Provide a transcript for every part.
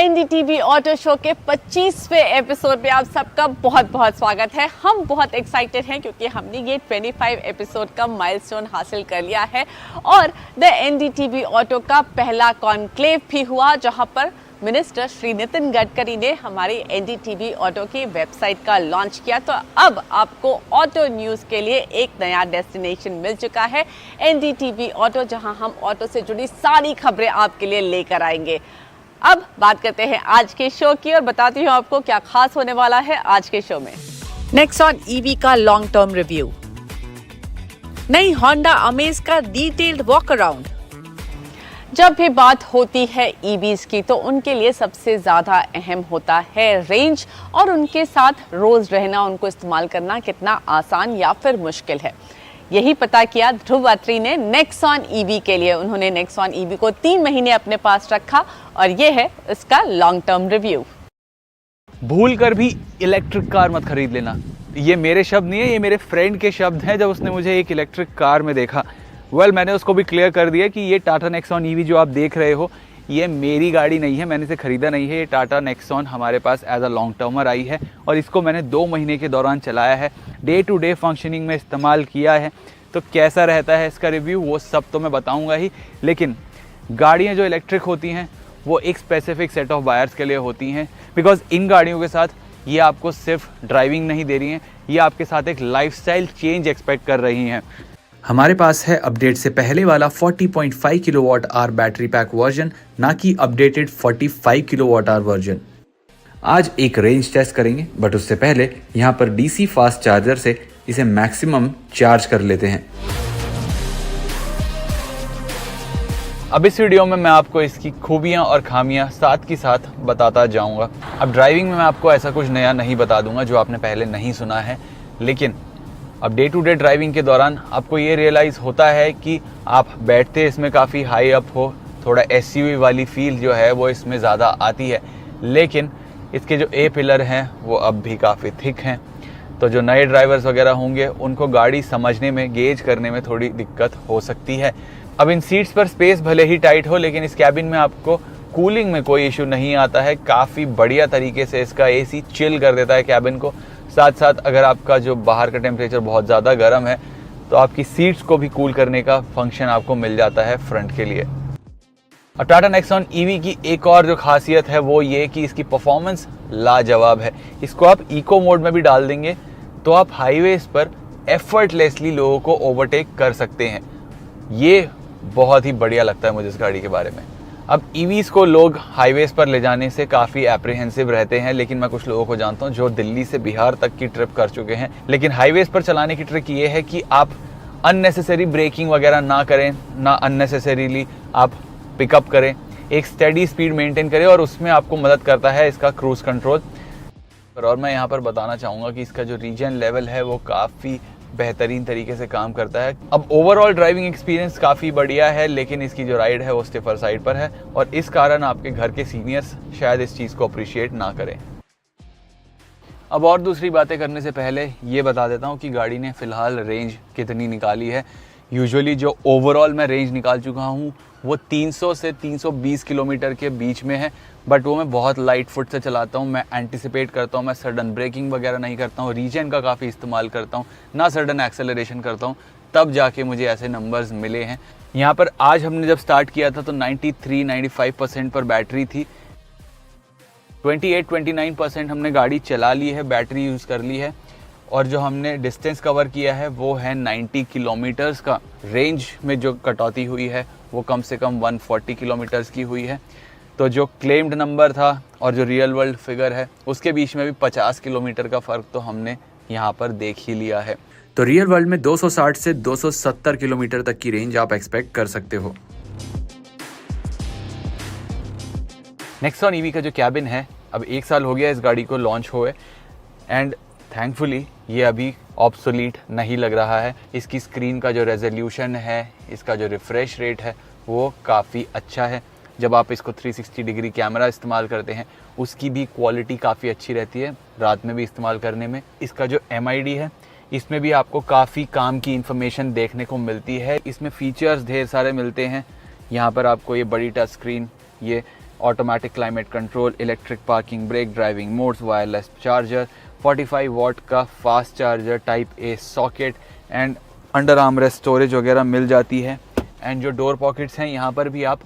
NDTV auto show के 25वें episode में आप सबका बहुत बहुत स्वागत है। हम बहुत एक्साइटेड हैं क्योंकि हमने ये 25 एपिसोड का माइलस्टोन हासिल कर लिया है और द एनडीटीवी ऑटो का पहला कॉन्क्लेव भी हुआ, जहां पर मिनिस्टर श्री नितिन गडकरी ने हमारी एनडीटीवी ऑटो की वेबसाइट का लॉन्च किया। तो अब आपको ऑटो न्यूज़ के लिए एक नया डेस्टिनेशन मिल चुका है, एनडीटीवी ऑटो, जहां हम ऑटो से जुड़ी सारी खबरें आपके लिए लेकर आएंगे। अब बात करते हैं आज के शो की और बताती हूँ आपको क्या खास होने वाला है आज के शो में। नेक्सॉन ईवी का लॉन्ग टर्म रिव्यू, नई होंडा अमेज का डिटेल्ड वॉक अराउंड। जब भी बात होती है ईवीज की तो उनके लिए सबसे ज़्यादा अहम होता है रेंज और उनके साथ रोज़ रहना, उनको इस्तेमाल करना कितना आसान या फिर मुश्किल है। यही पता किया ध्रुव अत्री ने नेक्सॉन ईवी के लिए। उन्होंने नेक्सॉन ईवी को 3 महीने अपने पास रखा और ये है इसका लॉन्ग टर्म रिव्यू। भूल कर भी इलेक्ट्रिक कार मत खरीद लेना। ये मेरे शब्द नहीं है, ये मेरे फ्रेंड के शब्द हैं जब उसने मुझे एक इलेक्ट्रिक कार में देखा। मैंने उसको भी क्लियर कर दिया कि ये टाटा नेक्सॉन ईवी जो आप देख रहे हो ये मेरी गाड़ी नहीं है, मैंने इसे ख़रीदा नहीं है। ये टाटा नेक्सॉन हमारे पास एज अ लॉन्ग टर्मर आई है और इसको मैंने 2 महीने के दौरान चलाया है, डे टू डे फंक्शनिंग में इस्तेमाल किया है। तो कैसा रहता है इसका रिव्यू वो सब तो मैं बताऊंगा ही, लेकिन गाड़ियाँ जो इलेक्ट्रिक होती हैं वो एक स्पेसिफिक सेट ऑफ बायर्स के लिए होती हैं, बिकॉज इन गाड़ियों के साथ ये आपको सिर्फ ड्राइविंग नहीं दे रही हैं, ये आपके साथ एक लाइफस्टाइल चेंज एक्सपेक्ट कर रही हैं। हमारे पास है अपडेट से पहले वाला 40.5 kilowatt hour battery pack version, ना कि अपडेटेड 45 किलोवाट आवर वर्जन। आज एक रेंज टेस्ट करेंगे, बट उससे पहले यहाँ पर डीसी फास्ट चार्जर से इसे मैक्सिमम चार्ज कर लेते हैं। अब इस वीडियो में मैं आपको इसकी खूबियाँ और खामियाँ साथ की साथ बताता जाऊँगा। अब ड्राइविंग में मैं आपको ऐसा कुछ नया नहीं बता दूंगा जो आपने पहले नहीं सुना है, लेकिन अब डे टू डे ड्राइविंग के दौरान आपको ये रियलाइज़ होता है कि आप बैठते इसमें काफ़ी हाई अप हो, थोड़ा एसयूवी वाली फील जो है वो इसमें ज़्यादा आती है, लेकिन इसके जो ए पिलर हैं वो अब भी काफ़ी थिक हैं। तो जो नए ड्राइवर्स वगैरह होंगे उनको गाड़ी समझने में, गेज करने में थोड़ी दिक्कत हो सकती है। अब इन सीट्स पर स्पेस भले ही टाइट हो, लेकिन इस कैबिन में आपको कूलिंग में कोई इशू नहीं आता है। काफ़ी बढ़िया तरीके से इसका एसी चिल कर देता है कैबिन को। साथ साथ अगर आपका जो बाहर का टेम्परेचर बहुत ज़्यादा गर्म है तो आपकी सीट्स को भी कूल करने का फंक्शन आपको मिल जाता है फ्रंट के लिए। अब टाटा नेक्सॉन ईवी की एक और जो खासियत है वो ये कि इसकी परफॉर्मेंस लाजवाब है। इसको आप इको मोड में भी डाल देंगे तो आप हाईवेज पर एफर्टलेसली लोगों को ओवरटेक कर सकते हैं। ये बहुत ही बढ़िया लगता है मुझे इस गाड़ी के बारे में। अब ईवीज़ को लोग हाईवेज़ पर ले जाने से काफ़ी एप्रीहेंसिव रहते हैं, लेकिन मैं कुछ लोगों को जानता हूं जो दिल्ली से बिहार तक की ट्रिप कर चुके हैं। लेकिन हाईवेज़ पर चलाने की ट्रिक ये है कि आप अननेसेसरी ब्रेकिंग वगैरह ना करें, ना अननेसेसरीली आप पिकअप करें, एक स्टेडी स्पीड मेंटेन करें और उसमें आपको मदद करता है इसका क्रूज़ कंट्रोल। और मैं यहाँ पर बताना चाहूँगा कि इसका जो रीजन लेवल है वो काफ़ी बेहतरीन तरीके से काम करता है। अब ओवरऑल ड्राइविंग एक्सपीरियंस काफ़ी बढ़िया है, लेकिन इसकी जो राइड है वो स्टिफर साइड पर है और इस कारण आपके घर के सीनियर्स शायद इस चीज़ को अप्रिशिएट ना करें। अब और दूसरी बातें करने से पहले ये बता देता हूँ कि गाड़ी ने फ़िलहाल रेंज कितनी निकाली है। यूजुअली जो ओवरऑल मैं रेंज निकाल चुका हूँ वो 300 से 320 किलोमीटर के बीच में है, बट वो मैं बहुत लाइट फुट से चलाता हूँ। मैं एंटिसिपेट करता हूँ, मैं सडन ब्रेकिंग वगैरह नहीं करता हूँ, रीजन का काफ़ी इस्तेमाल करता हूँ, ना सडन एक्सेलरेशन करता हूँ, तब जाके मुझे ऐसे नंबर्स मिले हैं। यहाँ पर आज हमने जब स्टार्ट किया था तो 93-95% पर बैटरी थी। 28-29% हमने गाड़ी चला ली है, बैटरी यूज़ कर ली है, और जो हमने डिस्टेंस कवर किया है वो है 90 किलोमीटर्स का। रेंज में जो कटौती हुई है वो कम से कम 140 किलोमीटर्स की हुई है। तो जो क्लेम्ड नंबर था और जो रियल वर्ल्ड फिगर है उसके बीच में भी 50 किलोमीटर का फ़र्क तो हमने यहाँ पर देख ही लिया है। तो रियल वर्ल्ड में 260 से 270 किलोमीटर तक की रेंज आप एक्सपेक्ट कर सकते हो। नेक्सॉन ईवी का जो कैबिन है, अब 1 साल हो गया इस गाड़ी को लॉन्च हुए एंड थैंकफुली ये अभी ऑब्सोलीट नहीं लग रहा है। इसकी स्क्रीन का जो रेजोल्यूशन है, इसका जो रिफ़्रेश रेट है वो काफ़ी अच्छा है। जब आप इसको 360 डिग्री कैमरा इस्तेमाल करते हैं उसकी भी क्वालिटी काफ़ी अच्छी रहती है, रात में भी इस्तेमाल करने में। इसका जो MID है इसमें भी आपको काफ़ी काम की इन्फॉर्मेशन देखने को मिलती है। इसमें फ़ीचर्स ढेर सारे मिलते हैं। यहाँ पर आपको ये बड़ी टच स्क्रीन, ये automatic climate control, electric parking brake, driving modes, wireless charger, 45 watt का fast charger, type A socket and under armrest storage वगैरह मिल जाती है। एंड जो डोर पॉकेट्स हैं यहाँ पर भी आप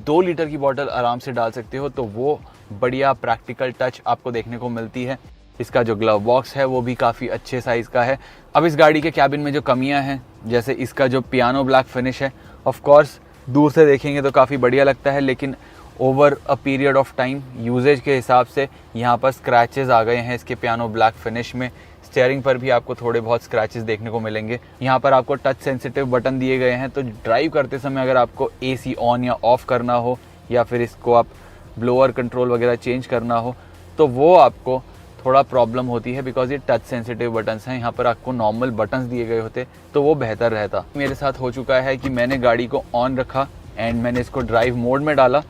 2 लीटर की बॉटल आराम से डाल सकते हो, तो वो बढ़िया प्रैक्टिकल टच आपको देखने को मिलती है। इसका जो ग्लव बॉक्स है वो भी काफ़ी अच्छे साइज़ का है। अब इस गाड़ी के कैबिन में जो कमियां हैं, जैसे इसका जो पियानो ब्लैक फिनिश है, ऑफ कोर्स दूर से देखेंगे तो काफ़ी बढ़िया लगता है, लेकिन over a period of time usages के हिसाब से यहाँ पर स्क्रैचेस आ गए हैं इसके पियानो ब्लैक फिनिश में। स्टीयरिंग पर भी आपको थोड़े बहुत स्क्रैचेस देखने को मिलेंगे। यहाँ पर आपको टच सेंसिटिव बटन दिए गए हैं, तो ड्राइव करते समय अगर आपको एसी ऑन या ऑफ करना हो या फिर इसको आप ब्लोअर कंट्रोल वगैरह चेंज करना हो तो वो आपको थोड़ा प्रॉब्लम होती है, बिकॉज ये टच सेंसिटिव बटन्स हैं। यहाँ पर आपको नॉर्मल बटन्स दिए गए होते तो वो बेहतर रहता। मेरे साथ हो चुका है कि मैंने गाड़ी को ऑन रखा एंड मैंने इसको ड्राइव मोड में डाला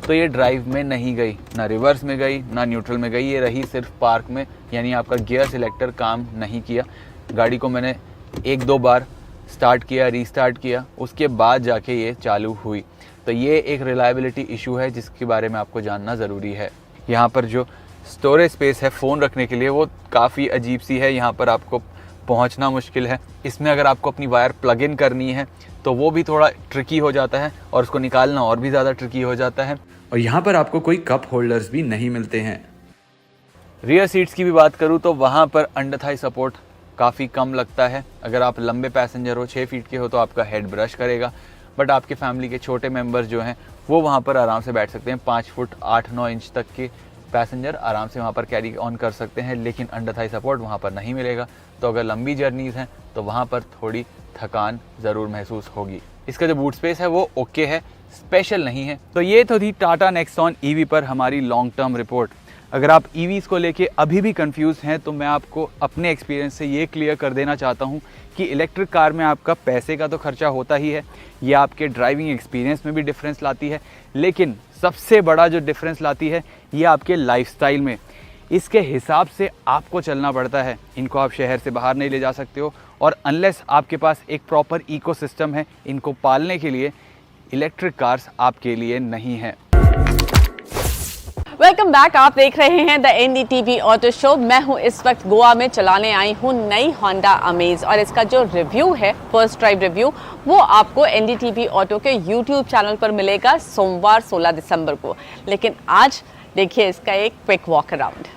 तो ये ड्राइव में नहीं गई, ना रिवर्स में गई ना न्यूट्रल में गई, ये रही सिर्फ पार्क में, यानी आपका गियर सिलेक्टर काम नहीं किया। गाड़ी को मैंने 1-2 बार स्टार्ट किया, रीस्टार्ट किया, उसके बाद जाके ये चालू हुई। तो ये एक रिलायबिलिटी इशू है जिसके बारे में आपको जानना ज़रूरी है। यहाँ पर जो स्टोरेज स्पेस है फ़ोन रखने के लिए वो काफ़ी अजीब सी है, यहाँ पर आपको पहुँचना मुश्किल है। इसमें अगर आपको अपनी वायर प्लग इन करनी है तो वो भी थोड़ा ट्रिकी हो जाता है और उसको निकालना और भी ज़्यादा ट्रिकी हो जाता है। और यहाँ पर आपको कोई कप होल्डर्स भी नहीं मिलते हैं। रियर सीट्स की भी बात करूँ तो वहाँ पर अंडर थाई सपोर्ट काफ़ी कम लगता है। अगर आप लंबे पैसेंजर हो, 6 फीट के हो, तो आपका हेड ब्रश करेगा, बट आपके फैमिली के छोटे मेंबर्स जो हैं वो वहाँ पर आराम से बैठ सकते हैं। 5 फुट 8-9 इंच तक के पैसेंजर आराम से वहाँ पर कैरी ऑन कर सकते हैं, लेकिन अंडर थाई सपोर्ट वहाँ पर नहीं मिलेगा। तो अगर लंबी जर्नीज़ हैं तो वहाँ पर थोड़ी थकान ज़रूर महसूस होगी। इसका जो बूट स्पेस है वो ओके है, स्पेशल नहीं है। तो ये तो थी टाटा नेक्सॉन ईवी पर हमारी लॉन्ग टर्म रिपोर्ट। अगर आप ईवीज़ को लेके अभी भी कंफ्यूज हैं तो मैं आपको अपने एक्सपीरियंस से ये क्लियर कर देना चाहता हूँ कि इलेक्ट्रिक कार में आपका पैसे का तो खर्चा होता ही है, ये आपके ड्राइविंग एक्सपीरियंस में भी डिफरेंस लाती है, लेकिन सबसे बड़ा जो डिफरेंस लाती है ये आपके लाइफस्टाइल में। इसके हिसाब से आपको चलना पड़ता है। इनको आप शहर से बाहर नहीं ले जा सकते हो, और अनलेस आपके पास एक प्रॉपर इकोसिस्टम है इनको पालने के लिए, इलेक्ट्रिक कार्स आपके लिए नहीं है। वेलकम बैक, आप देख रहे हैं द NDTV ऑटो शो। मैं हूं इस वक्त गोवा में, चलाने आई हूं नई होंडा अमेज, और इसका जो रिव्यू है, फर्स्ट ड्राइव रिव्यू, वो आपको NDTV ऑटो के YouTube चैनल पर मिलेगा सोमवार 16 दिसंबर को। लेकिन आज देखिए इसका एक quick walk around.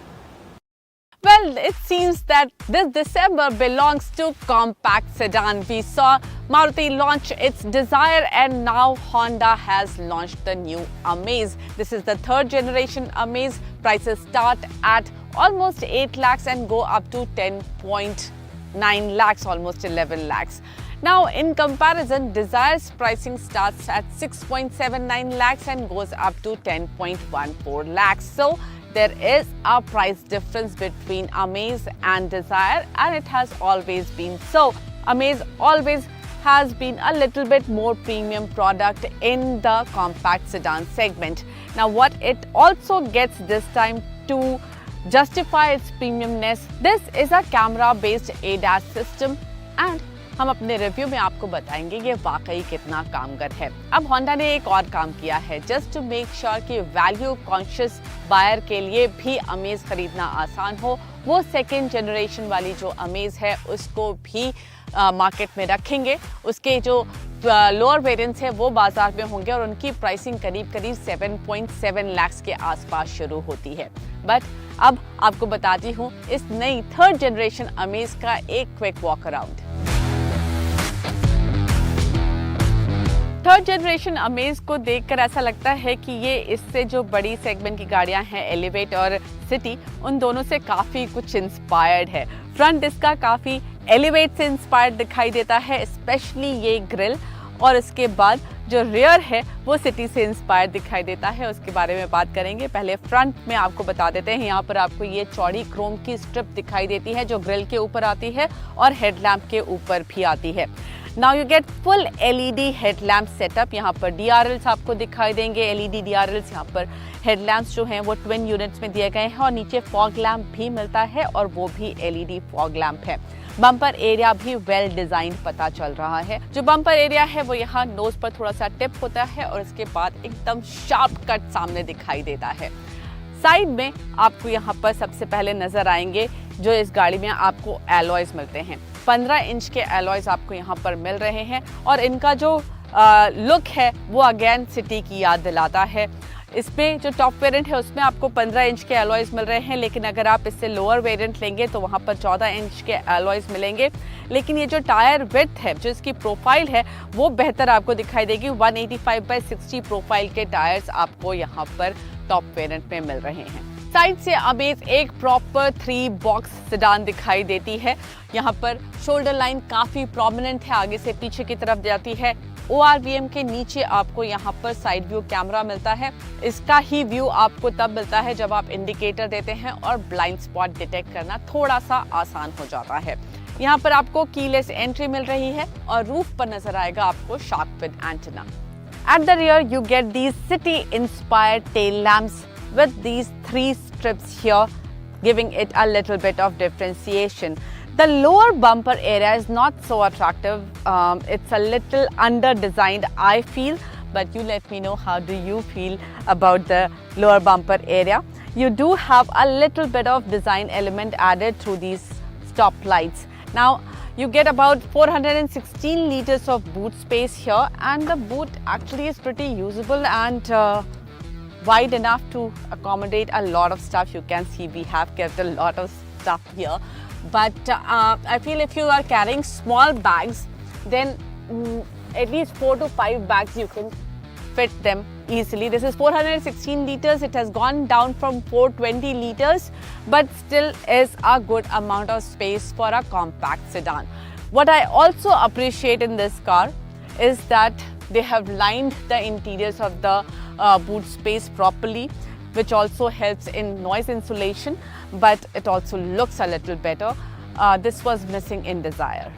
Well, it seems that this December belongs to compact sedan. We saw Maruti launch its Dzire and now Honda has launched the new Amaze. This is the 3rd generation Amaze. Prices start at almost 8 lakhs and go up to 10.9 lakhs, almost 11 lakhs. Now, in comparison, Desire's pricing starts at 6.79 lakhs and goes up to 10.14 lakhs. So, there is a price difference between Amaze and Dzire, and it has always been so. Amaze always has been a little bit more premium product in the compact sedan segment. Now, what it also gets this time to justify its premiumness, this is a camera-based ADAS system, and हम अपने review में आपको बताएंगे ये वाकई कितना कामगर है। अब होंडा ने एक और काम किया है, जस्ट टू मेक श्योर कि वैल्यू कॉन्शियस बायर के लिए भी अमेज खरीदना आसान हो, वो 2nd जनरेशन वाली जो अमेज है उसको भी मार्केट में रखेंगे। उसके जो लोअर वेरिएंट्स है वो बाजार में होंगे और उनकी प्राइसिंग करीब 7.7 लाख के आसपास शुरू होती है। बट अब आपको बताती हूँ इस नई 3rd जनरेशन अमेज का एक quick walk around. 3rd generation amaze को देखकर ऐसा लगता है कि ये इससे जो बड़ी सेगमेंट की गाड़ियां हैं, एलिवेट और सिटी, उन दोनों से काफ़ी कुछ इंस्पायर्ड है। फ्रंट इसका काफ़ी एलिवेट से इंस्पायर्ड दिखाई देता है, स्पेशली ये ग्रिल, और इसके बाद जो रियर है वो सिटी से इंस्पायर्ड दिखाई देता है। उसके बारे में बात करेंगे। पहले फ्रंट में आपको बता देते हैं, यहाँ पर आपको ये चौड़ी क्रोम की स्ट्रिप दिखाई देती है जो ग्रिल के ऊपर आती है और हेडलैम्प के ऊपर भी आती है। Now you get full LED headlamp setup. यहाँ पर DRLs आपको दिखाई देंगे, LED DRLs। यहाँ पर हेडलैम्प्स जो हैं वो ट्विन यूनिट्स में दिए गए हैं और नीचे फॉग लैम्प भी मिलता है और वो भी LED फॉग लैम्प है। बम्पर एरिया भी वेल डिजाइन पता चल रहा है। जो बम्पर एरिया है वो यहाँ नोज पर थोड़ा सा टिप होता है और उसके बाद एकदम शार्प कट सामने दिखाई देता है। साइड में आपको यहाँ पर सबसे पहले नजर आएंगे जो इस गाड़ी में आपको एलॉयज मिलते हैं। 15 इंच के एलॉयज आपको यहाँ पर मिल रहे हैं और इनका जो लुक है वो अगेन सिटी की याद दिलाता है। इसमें जो टॉप वेरिएंट है उसमें आपको 15 इंच के एलॉयज मिल रहे हैं, लेकिन अगर आप इससे लोअर वेरिएंट लेंगे तो वहाँ पर 14 इंच के एलॉयज मिलेंगे। लेकिन ये जो टायर विड्थ है, जो इसकी प्रोफाइल है वो बेहतर आपको दिखाई देगी। 185/60 प्रोफाइल के टायर्स आपको यहाँ पर टॉप वेरिएंट में मिल रहे हैं। साइड से अब एक प्रॉपर 3 बॉक्स सेडान दिखाई देती है। यहाँ पर शोल्डर लाइन काफी प्रोमिनेंट है, आगे से पीछे की तरफ जाती है। ORVM के नीचे आपको यहाँ पर साइड व्यू कैमरा मिलता है। इसका ही व्यू आपको तब मिलता है जब आप इंडिकेटर देते हैं और ब्लाइंड स्पॉट डिटेक्ट करना थोड़ा सा आसान हो जाता है। यहाँ पर आपको कीलेस एंट्री मिल रही है और रूफ पर नजर आएगा आपको shark fin antenna. At the rear, you get these city-inspired tail lamps with these 3 strips here, giving it a little bit of differentiation. The lower bumper area is not so attractive. It's a little under-designed, I feel. But you let me know, how do you feel about the lower bumper area? You do have a little bit of design element added through these stop lights. Now, you get about 416 liters of boot space here, and the boot actually is pretty usable and wide enough to accommodate a lot of stuff. You can see we have kept a lot of stuff here, but I feel if you are carrying small bags, then at least 4 to 5 bags you can fit them easily. This is 416 liters. It has gone down from 420 liters, but still is a good amount of space for a compact sedan. What I also appreciate in this car is that they have lined the interiors of the boot space properly, which also helps in noise insulation, but it also looks a little better. This was missing in Dzire.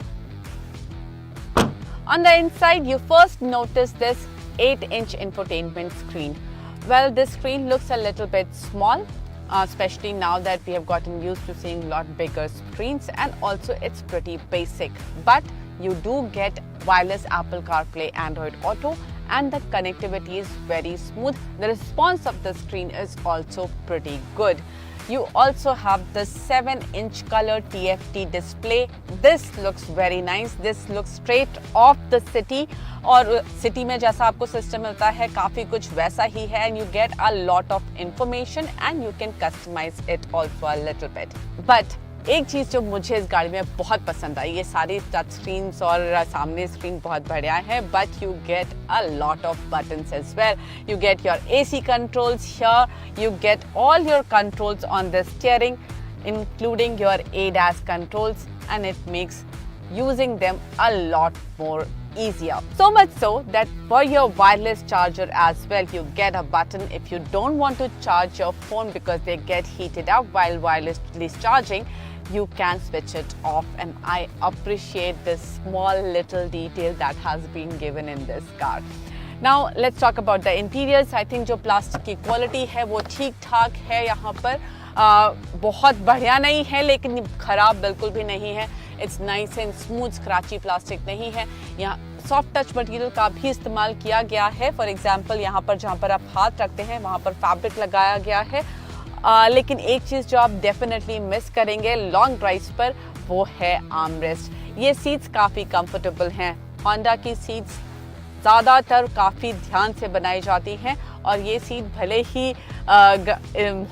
On the inside, you first notice this 8-inch infotainment screen. Well, this screen looks a little bit small, especially now that we have gotten used to seeing a lot bigger screens, and also it's pretty basic. But you do get wireless Apple CarPlay, Android Auto, and the connectivity is very smooth. The response of the screen is also pretty good. You also have the 7-inch color TFT display. This looks very nice. This looks straight off the city. और city में जैसा आपको system मिलता है काफ़ी कुछ वैसा ही है, and you get a lot of information and you can customize it also a little bit. But एक चीज़ जो मुझे इस गाड़ी में बहुत पसंद आई, ये सारी टच स्क्रीन्स और सामने स्क्रीन बहुत बढ़िया है, but you get a lot of buttons as well. You get your AC controls here, you get all your controls on the steering, including your ADAS controls, and it makes using them a lot more easier. So much so that for your wireless charger as well, you get a button if you don't want to charge your phone because they get heated up while wirelessly charging. You can switch it off, and I appreciate this small little detail that has been given in this car. Now let's talk about the interiors. I think जो plastic की quality है वो ठीक ठाक है यहाँ पर. बहुत बढ़िया नहीं है लेकिन खराब बिल्कुल भी नहीं है. It's nice and smooth, scratchy plastic नहीं है. यहाँ सॉफ्ट टच मटेरियल का भी इस्तेमाल किया गया है. फॉर एग्जांपल यहाँ पर जहाँ पर आप हाथ रखते हैं वहाँ पर फैब्रिक लगाया गया है. लेकिन एक चीज़ जो आप डेफिनेटली मिस करेंगे लॉन्ग ड्राइव्स पर वो है आर्मरेस्ट. ये सीट्स काफ़ी कंफर्टेबल हैं. होंडा की सीट्स ज़्यादातर काफ़ी ध्यान से बनाई जाती हैं और ये सीट भले ही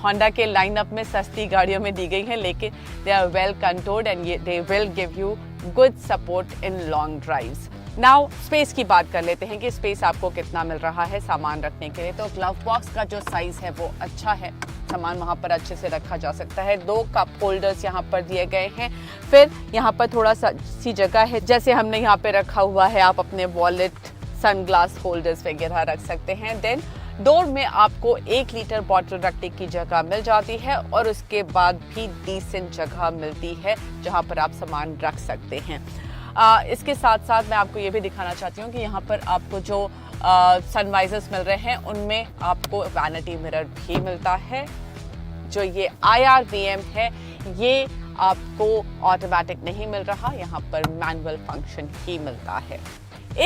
होंडा के लाइनअप में सस्ती गाड़ियों में दी गई हैं, लेकिन they are well controlled and they will give you good support in long drives. Now space की बात कर लेते हैं कि स्पेस आपको कितना मिल रहा है सामान रखने के लिए. तो ग्लव बॉक्स का जो साइज़ है वो अच्छा है, सामान वहाँ पर अच्छे से रखा जा सकता है. 2 कप होल्डर्स यहाँ पर दिए गए हैं. फिर यहाँ पर थोड़ा सी जगह है, जैसे हमने यहाँ पे रखा हुआ है, आप अपने वॉलेट, सनग्लास होल्डर्स वगैरह रख सकते हैं. देन डोर में आपको 1 लीटर बॉटल रखने की जगह मिल जाती है और उसके बाद भी डिसेंट जगह मिलती है जहाँ पर आप सामान रख सकते हैं. इसके साथ साथ मैं आपको ये भी दिखाना चाहती हूँ कि यहाँ पर आपको जो सनवाइजर्स मिल रहे हैं उनमें आपको वैनिटी मिरर भी मिलता है। जो ये IRVM है ये आपको ऑटोमेटिक नहीं मिल रहा, यहाँ पर मैनुअल फंक्शन ही मिलता है।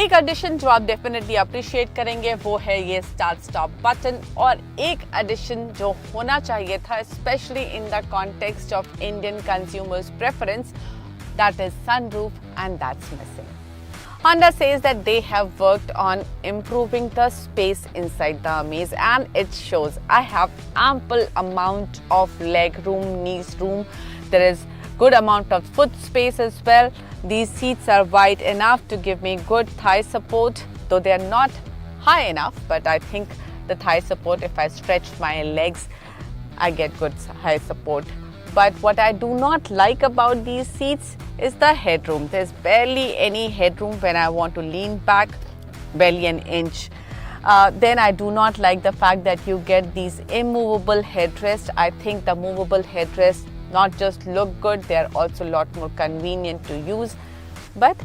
एक एडिशन जो आप डेफिनेटली अप्रिशिएट करेंगे वो है ये स्टार्ट स्टॉप बटन, और एक एडिशन जो होना चाहिए था specially in the context of Indian consumers preference, that is sunroof, and that's missing. Honda says that they have worked on improving the space inside the Amaze, and it shows. I have ample amount of leg room, knees room. There is good amount of foot space as well. These seats are wide enough to give me good thigh support, though they are not high enough, but I think the thigh support, if I stretch my legs, I get good thigh support. But what I do not like about these seats is the headroom. There's barely any headroom when I want to lean back, barely an inch. Then I do not like the fact that you get these immovable headrests. I think the movable headrests not just look good, they are also a lot more convenient to use. But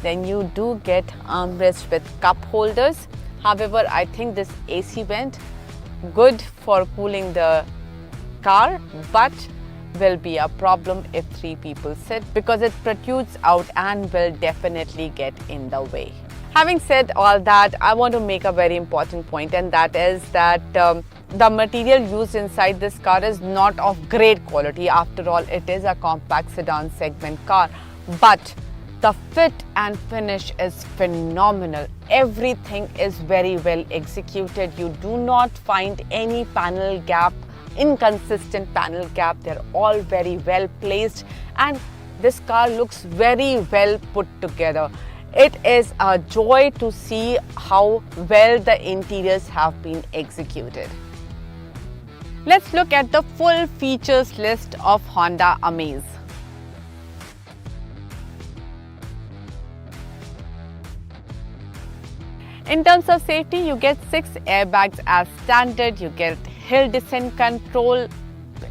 then you do get armrests with cup holders. However, I think this AC vent good for cooling the car, but will be a problem if 3 people sit, because it protrudes out and will definitely get in the way. Having said all that, I want to make a very important point, and that is that the material used inside this car is not of great quality. After all, it is a compact sedan segment car, but the fit and finish is phenomenal. Everything is very well executed. You do not find any panel gap, inconsistent panel gap. They're all very well placed, and this car looks very well put together. It is a joy to see how well the interiors have been executed. Let's look at the full features list of Honda Amaze. In terms of safety, you get 6 airbags as standard. You get hill descent control,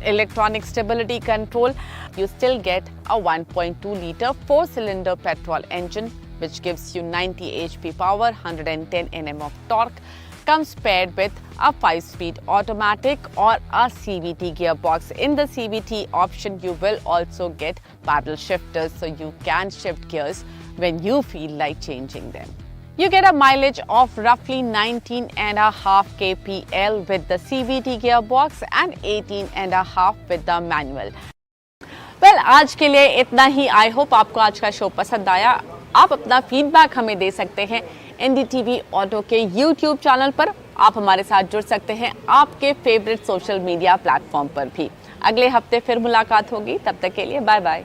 electronic stability control. You still get a 1.2-liter 4-cylinder petrol engine, which gives you 90 HP power, 110 Nm of torque. Comes paired with a 5-speed automatic or a CVT gearbox. In the CVT option, you will also get paddle shifters, so you can shift gears when you feel like changing them. You get a mileage of roughly 19.5 kpl with the CVT gearbox and 18.5 with the manual. Well, आज के लिए इतना ही. I hope आपको आज का show पसंद आया. आप अपना फीडबैक हमें दे सकते हैं NDTV ऑटो के YouTube चैनल पर. आप हमारे साथ जुड़ सकते हैं आपके फेवरेट सोशल मीडिया प्लेटफॉर्म पर भी. अगले हफ्ते फिर मुलाकात होगी. तब तक के लिए बाय बाय.